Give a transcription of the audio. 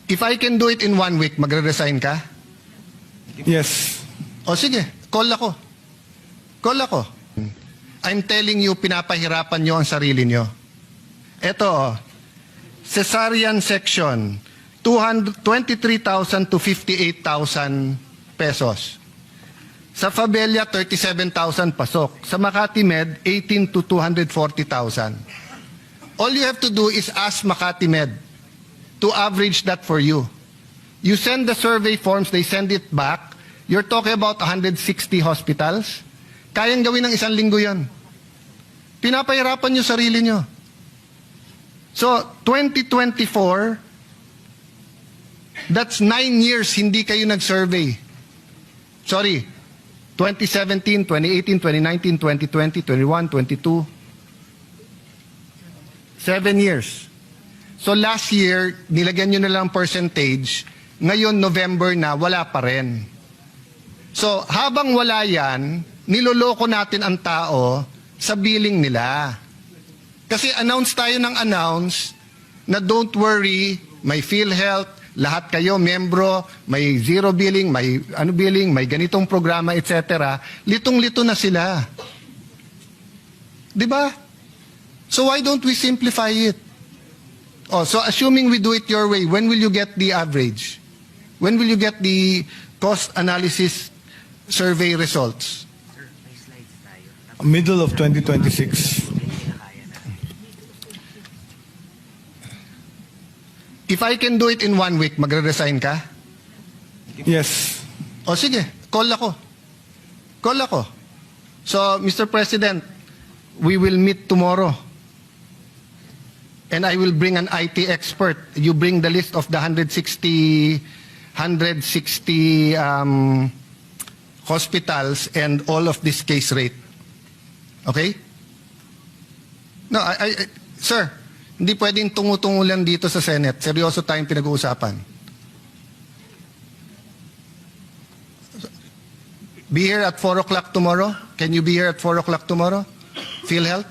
If I can do it in 1 week, magre-resign ka? Yes. O sige, call ako. Call ako. I'm telling you, pinapahirapan nyo ang sarili nyo. Ito, cesarean section, 23,000 to 58,000 pesos. Sa Fabella, 37,000 pasok. Sa Makati Med, 18 to 240,000. All you have to do is ask Makati Med to average that for you. You send the survey forms, they send it back. You're talking about 160 hospitals. Kayang gawin ng 1 linggo yan. Pinapahirapan nyo sarili nyo. So, 2024, that's 9 years hindi kayo nag-survey. Sorry, 2017, 2018, 2019, 2020, 21, 22. 7 years. So last year, nilagyan nyo na lang percentage. Ngayon, November na, wala pa rin. So habang wala yan, niloloko natin ang tao sa billing nila. Kasi announce tayo ng announce na don't worry, may PhilHealth, lahat kayo, membro, may zero billing, may billing, may ganitong programa, etc. Litong-lito na sila. Diba? So why don't we simplify it? Oh, so assuming we do it your way, when will you get the average? When will you get the cost analysis survey results? Middle of 2026. If I can do it in 1 week, magre-resign ka? Yes. O sige, call ako. Call ako. So, Mr. President, we will meet tomorrow. And I will bring an IT expert. You bring the list of the 160 hospitals and all of this case rate. Okay? No, sir, hindi pwedeng tungo-tungo lang dito sa Senate. Seryoso tayong pinag-uusapan. Be here at 4 o'clock tomorrow? Can you be here at 4 o'clock tomorrow? PhilHealth?